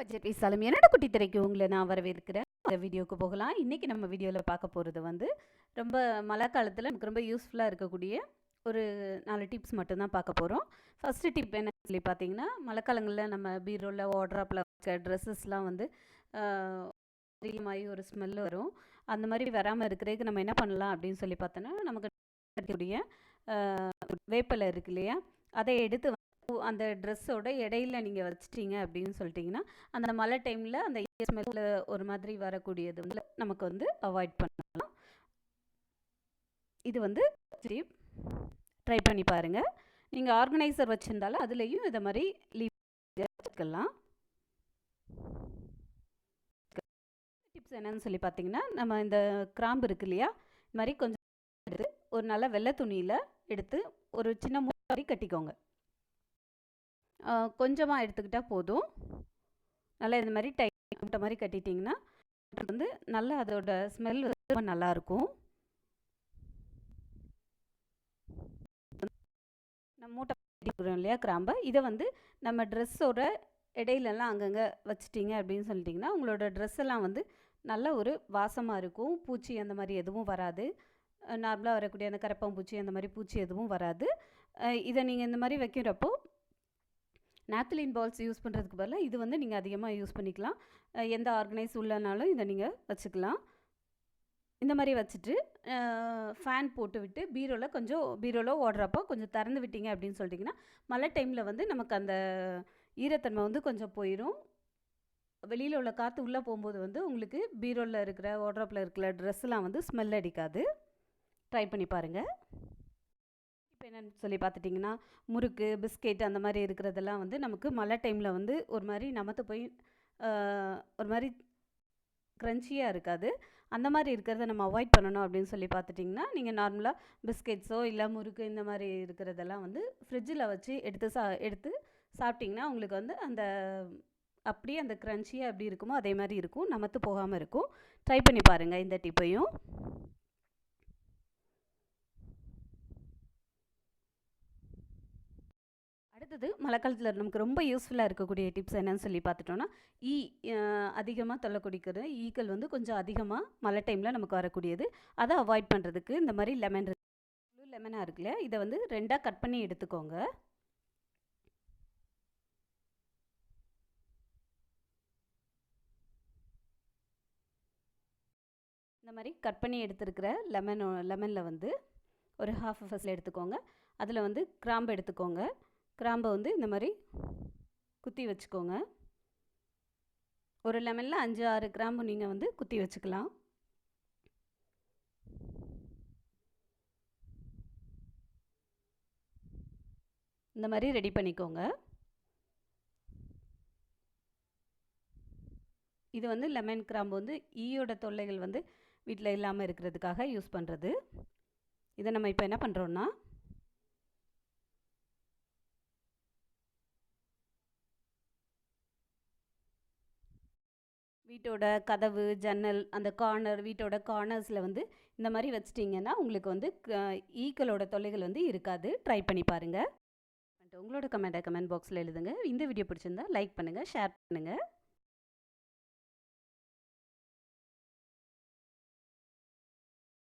Budget விசாலம் என்னோட குட்டி திரைக்கு உங்களை நான் வரவேற்கிறேன். இந்த வீடியோக்கு போகலாம். இன்றைக்கி நம்ம வீடியோவில் பார்க்க போகிறது வந்து ரொம்ப மழை காலத்தில் நமக்கு ரொம்ப யூஸ்ஃபுல்லாக இருக்கக்கூடிய ஒரு 4 டிப்ஸ் மட்டும்தான் பார்க்க போகிறோம். ஃபஸ்ட்டு டிப் என்ன சொல்லி பார்த்தீங்கன்னா, மழைக்காலங்களில் நம்ம பீரோவில் வார்ட்ரோப்பில் இருக்க ட்ரெஸ்ஸஸ்லாம் வந்து மாதிரி ஒரு ஸ்மெல் வரும். அந்த மாதிரி வராமல் இருக்கிறதுக்கு நம்ம என்ன பண்ணலாம் அப்படின்னு சொல்லி பார்த்தோன்னா, நமக்கு இருக்கக்கூடிய வேப்பிலை இருக்கு இல்லையா, அதை எடுத்து அந்த ட்ரெஸ்ஸோட இடையில நீங்கள் வச்சிட்டிங்க அப்படின்னு சொல்லிட்டிங்கன்னா, அந்த மழை டைமில் அந்த ஸ்மெல்ல ஒரு மாதிரி வரக்கூடியது வந்து நமக்கு வந்து அவாய்ட் பண்ணலாம். இது வந்து ட்ரை பண்ணி பாருங்கள். நீங்கள் ஆர்கனைசர் வச்சுருந்தாலும் அதுலேயும் இதை மாதிரி லீவ் வச்சுக்கலாம். டிப்ஸ் என்னன்னு சொல்லி பார்த்தீங்கன்னா, நம்ம இந்த கிராம்பு இருக்கு இல்லையா, இது மாதிரி கொஞ்சம் எடுத்து ஒரு நல்ல வெள்ளை துணியில் எடுத்து ஒரு சின்ன மூட்டை கட்டிக்கோங்க. கொஞ்சமாக எடுத்துக்கிட்டால் போதும். நல்லா இந்த மாதிரி மூட்டை மாதிரி கட்டிட்டிங்கன்னா வந்து நல்லா அதோட ஸ்மெல் ரொம்ப நல்லாயிருக்கும். நம்ம மூட்டை கட்டிக்கிறோம் இல்லையா கிராம்பை, இதை வந்து நம்ம ட்ரெஸ்ஸோட இடையிலலாம் அங்கங்கே வச்சிட்டிங்க அப்படின்னு சொல்லிட்டிங்கன்னா உங்களோட ட்ரெஸ்ஸெல்லாம் வந்து நல்ல ஒரு வாசமாக இருக்கும். பூச்சி அந்த மாதிரி எதுவும் வராது. நார்மலாக வரக்கூடிய அந்த கரப்பாம்பூச்சி அந்த மாதிரி பூச்சி எதுவும் வராது. இதை நீங்கள் இந்த மாதிரி வைக்கிறப்போ நாப்தலின் பால்ஸ் யூஸ் பண்ணுறதுக்கு பதிலாக இது வந்து நீங்கள் அதிகமாக யூஸ் பண்ணிக்கலாம். எந்த ஆர்கனைஸ் உள்ளனாலும் இதை நீங்கள் வச்சுக்கலாம். இந்த மாதிரி வச்சுட்டு ஃபேன் போட்டு விட்டு பீரோவில் ஓடுறப்போ கொஞ்சம் திறந்து விட்டீங்க அப்படின்னு சொல்லிட்டிங்கன்னா மழை டைமில் வந்து நமக்கு அந்த ஈரத்தன்மை வந்து கொஞ்சம் போயிடும். வெளியில் உள்ள காற்று உள்ளே போகும்போது வந்து உங்களுக்கு பீரோவில் இருக்கிற வார்ட்ரோப்பில் இருக்கிற ட்ரெஸ்ஸெலாம் வந்து ஸ்மெல் அடிக்காது. ட்ரை பண்ணி பாருங்கள். இப்போ என்னென்னு சொல்லி பார்த்துட்டிங்கன்னா, முறுக்கு பிஸ்கெட் அந்த மாதிரி இருக்கிறதெல்லாம் வந்து நமக்கு மழை டைமில் வந்து ஒரு மாதிரி நமத்து போய் ஒரு மாதிரி க்ரன்ச்சியாக இருக்காது. அந்த மாதிரி இருக்கிறத நம்ம அவாய்ட் பண்ணணும் அப்படின்னு சொல்லி பார்த்துட்டிங்கன்னா, நீங்கள் நார்மலாக பிஸ்கெட்ஸோ இல்லை முறுக்கு இந்த மாதிரி இருக்கிறதெல்லாம் வந்து ஃப்ரிட்ஜில் வச்சு எடுத்து சாப்பிட்டிங்கன்னா உங்களுக்கு வந்து அந்த அப்படியே அந்த க்ரன்ச்சியாக எப்படி இருக்குமோ அதே மாதிரி இருக்கும். நமத்து போகாமல் இருக்கும். ட்ரை பண்ணி பாருங்கள் இந்த டிப்பையும். அடுத்தது மழைக்காலத்தில் நமக்கு ரொம்ப யூஸ்ஃபுல்லாக இருக்கக்கூடிய டிப்ஸ் என்னன்னு சொல்லி பார்த்துட்டோன்னா, அதிகமாக தொல்லை ஈக்கள் வந்து கொஞ்சம் அதிகமாக மழை டைமில் நமக்கு வரக்கூடியது. அதை அவாய்ட் பண்ணுறதுக்கு இந்த மாதிரி லெமனாக இருக்குல்ல, இதை வந்து 2ஆக கட் பண்ணி எடுத்துக்கோங்க. இந்த மாதிரி கட் பண்ணி எடுத்துருக்கிற லெமனில் வந்து ஒரு ஹாஃப் ஃபஸ்ட்டில் எடுத்துக்கோங்க. அதில் வந்து கிராம்பு எடுத்துக்கோங்க. கிராம்பை வந்து இந்த மாதிரி குத்தி வச்சுக்கோங்க. ஒரு லெமனில் 5-6 கிராம்பு நீங்கள் வந்து குத்தி வச்சுக்கலாம். இந்த மாதிரி ரெடி பண்ணிக்கோங்க. இது வந்து லெமன் கிராம்பு வந்து ஈயோட தொல்லைகள் வந்து வீட்டில் இல்லாமல் இருக்கிறதுக்காக யூஸ் பண்ணுறது. இதை நம்ம இப்போ என்ன பண்ணுறோன்னா, வீட்டோட கதவு ஜன்னல் அந்த வீட்டோட கார்னர்ஸில் வந்து இந்த மாதிரி வச்சிட்டிங்கன்னா உங்களுக்கு வந்து ஈக்களோட தொல்லைகள் வந்து இருக்காது. ட்ரை பண்ணி பாருங்கள். உங்களோட கமெண்ட் பாக்ஸில் எழுதுங்க. இந்த வீடியோ பிடிச்சிருந்தா லைக் பண்ணுங்கள், ஷேர் பண்ணுங்கள்.